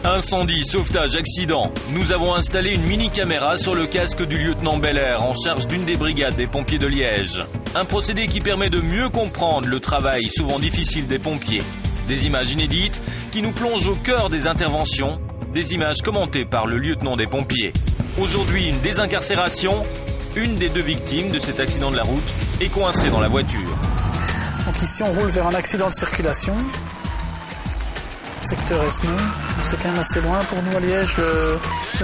Incendie, sauvetage, accident. Nous avons installé une mini-caméra sur le casque du lieutenant Belair en charge d'une des brigades des pompiers de Liège. Un procédé qui permet de mieux comprendre le travail souvent difficile des pompiers. Des images inédites qui nous plongent au cœur des interventions. Des images commentées par le lieutenant des pompiers. Aujourd'hui, une désincarcération. Une des 2 victimes de cet accident de la route est coincée dans la voiture. Donc ici, on roule vers un accident de circulation. Secteur Esneux, c'est quand même assez loin pour nous à Liège. Le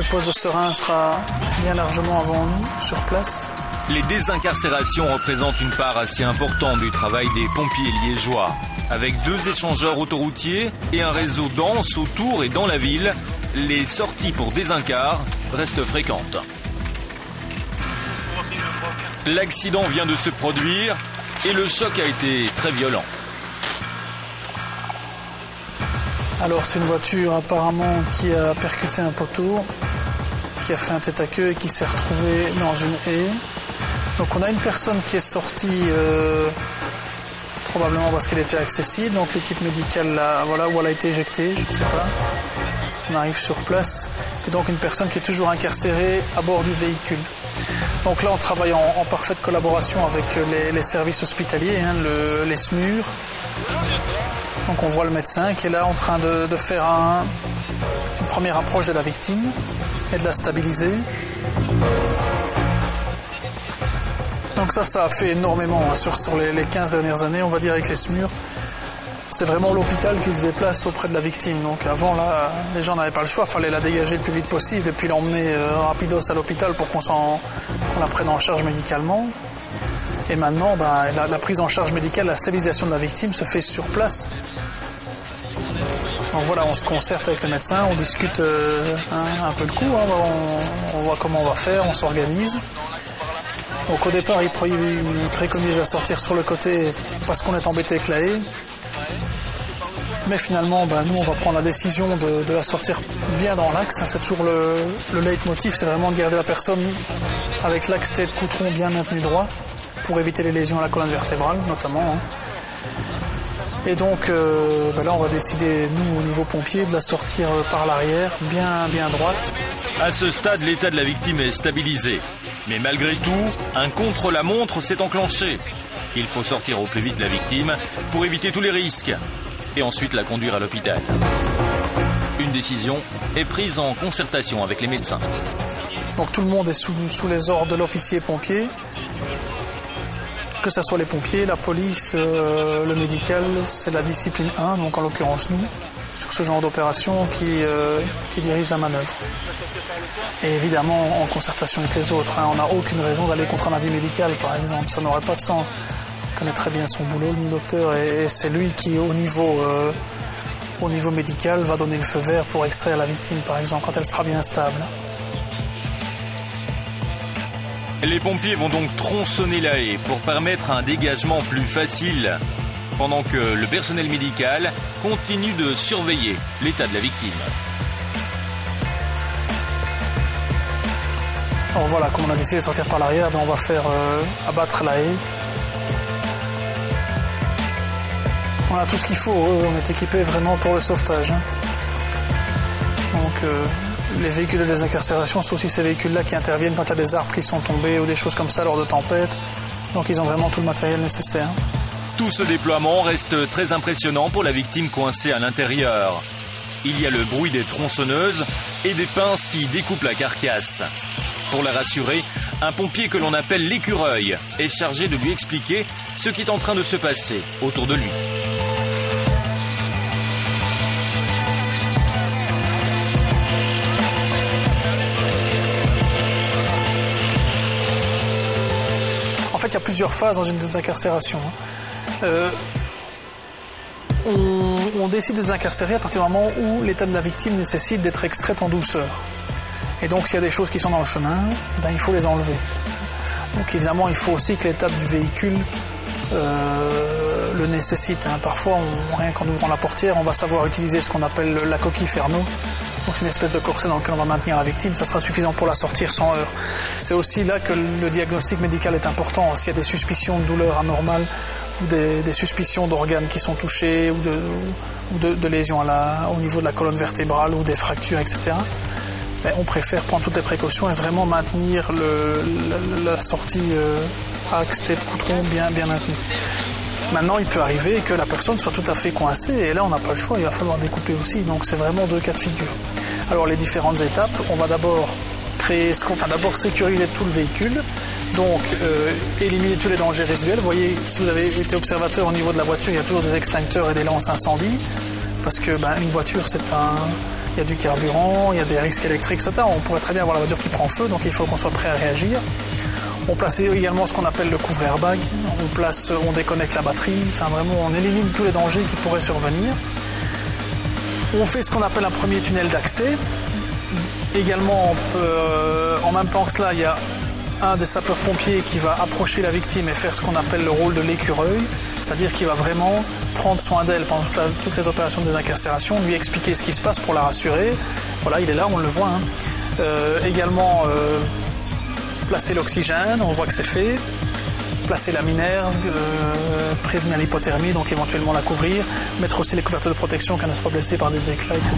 poste de Serein sera bien largement avant nous, sur place. Les désincarcérations représentent une part assez importante du travail des pompiers liégeois. Avec 2 échangeurs autoroutiers et un réseau dense autour et dans la ville, les sorties pour désincar restent fréquentes. L'accident vient de se produire et le choc a été très violent. Alors c'est une voiture apparemment qui a percuté un poteau, qui a fait un tête à queue et qui s'est retrouvée dans une haie. Donc on a une personne qui est sortie probablement parce qu'elle était accessible. Donc l'équipe médicale voilà où elle a été éjectée, je ne sais pas. On arrive sur place et donc une personne qui est toujours incarcérée à bord du véhicule. Donc là on travaille en parfaite collaboration avec les services hospitaliers, les SMUR. Donc on voit le médecin qui est là en train de faire une première approche de la victime et de la stabiliser. Donc ça a fait énormément sur les 15 dernières années, on va dire, avec les SMUR. C'est vraiment l'hôpital qui se déplace auprès de la victime. Donc avant, là, les gens n'avaient pas le choix, il fallait la dégager le plus vite possible et puis l'emmener rapidos à l'hôpital pour qu'on la prenne en charge médicalement. Et maintenant, la prise en charge médicale, la stabilisation de la victime se fait sur place. Donc voilà, on se concerte avec le médecin, on discute un peu le coup, on voit comment on va faire, on s'organise. Donc au départ, il préconise de sortir sur le côté parce qu'on est embêté avec la haie. Mais finalement, nous, on va prendre la décision de la sortir bien dans l'axe. C'est toujours le leitmotiv, c'est vraiment de garder la personne avec l'axe tête-coutron bien maintenu droit pour éviter les lésions à la colonne vertébrale, notamment. Et donc, là, on va décider, nous, au niveau pompier, de la sortir par l'arrière, bien droite. À ce stade, l'état de la victime est stabilisé. Mais malgré tout, un contre-la-montre s'est enclenché. Il faut sortir au plus vite la victime pour éviter tous les risques et ensuite la conduire à l'hôpital. Une décision est prise en concertation avec les médecins. Donc tout le monde est sous les ordres de l'officier pompier, que ce soit les pompiers, la police, le médical, c'est la discipline 1, donc en l'occurrence nous, sur ce genre d'opération qui dirige la manœuvre. Et évidemment en concertation avec les autres, on n'a aucune raison d'aller contre un avis médical par exemple, ça n'aurait pas de sens. Il connaît très bien son boulot, le docteur, et c'est lui qui au niveau médical va donner le feu vert pour extraire la victime par exemple quand elle sera bien stable. Les pompiers vont donc tronçonner la haie pour permettre un dégagement plus facile, pendant que le personnel médical continue de surveiller l'état de la victime. Alors voilà, comme on a décidé de sortir par l'arrière, on va faire abattre la haie. On a tout ce qu'il faut, on est équipé vraiment pour le sauvetage. Donc les véhicules de désincarcération, c'est aussi ces véhicules-là qui interviennent quand il y a des arbres qui sont tombés ou des choses comme ça lors de tempêtes. Donc ils ont vraiment tout le matériel nécessaire. Tout ce déploiement reste très impressionnant pour la victime coincée à l'intérieur. Il y a le bruit des tronçonneuses et des pinces qui découpent la carcasse. Pour la rassurer, un pompier que l'on appelle l'écureuil est chargé de lui expliquer ce qui est en train de se passer autour de lui. En fait, il y a plusieurs phases dans une désincarcération. On décide de désincarcérer à partir du moment où l'état de la victime nécessite d'être extraite en douceur. Et donc, s'il y a des choses qui sont dans le chemin, il faut les enlever. Donc, évidemment, il faut aussi que l'étape du véhicule le nécessite. Parfois, rien qu'en ouvrant la portière, on va savoir utiliser ce qu'on appelle la coquille Ferno. Donc, c'est une espèce de corset dans lequel on va maintenir la victime. Ça sera suffisant pour la sortir sans heurts. C'est aussi là que le diagnostic médical est important. S'il y a des suspicions de douleur anormale ou des suspicions d'organes qui sont touchés ou de lésions au niveau de la colonne vertébrale ou des fractures, etc. Mais on préfère prendre toutes les précautions et vraiment maintenir la sortie axe, tête, coutron bien maintenue. Maintenant, il peut arriver que la personne soit tout à fait coincée et là, on n'a pas le choix, il va falloir découper aussi. Donc, c'est vraiment 2 cas de figure. Alors, les différentes étapes, on va d'abord sécuriser tout le véhicule. Donc, éliminer tous les dangers résiduels. Vous voyez, si vous avez été observateur au niveau de la voiture, il y a toujours des extincteurs et des lances incendie. Parce que une voiture, il y a du carburant, il y a des risques électriques, etc. On pourrait très bien avoir la voiture qui prend feu, donc il faut qu'on soit prêt à réagir. On place également ce qu'on appelle le couvre-airbag. On déconnecte la batterie. Enfin, vraiment, on élimine tous les dangers qui pourraient survenir. On fait ce qu'on appelle un premier tunnel d'accès. Également, en même temps que cela, il y a un des sapeurs-pompiers qui va approcher la victime et faire ce qu'on appelle le rôle de l'écureuil, c'est-à-dire qu'il va vraiment prendre soin d'elle pendant toutes les opérations de désincarcération, lui expliquer ce qui se passe pour la rassurer. Voilà, il est là, on le voit. Également, placer l'oxygène, on voit que c'est fait. Placer la minerve, prévenir l'hypothermie, donc éventuellement la couvrir. Mettre aussi les couvertures de protection qu'elle ne soit pas blessée par des éclats, etc.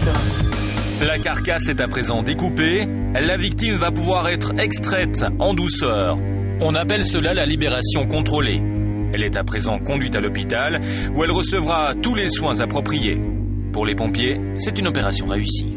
La carcasse est à présent découpée. La victime va pouvoir être extraite en douceur. On appelle cela la libération contrôlée. Elle est à présent conduite à l'hôpital où elle recevra tous les soins appropriés. Pour les pompiers, c'est une opération réussie.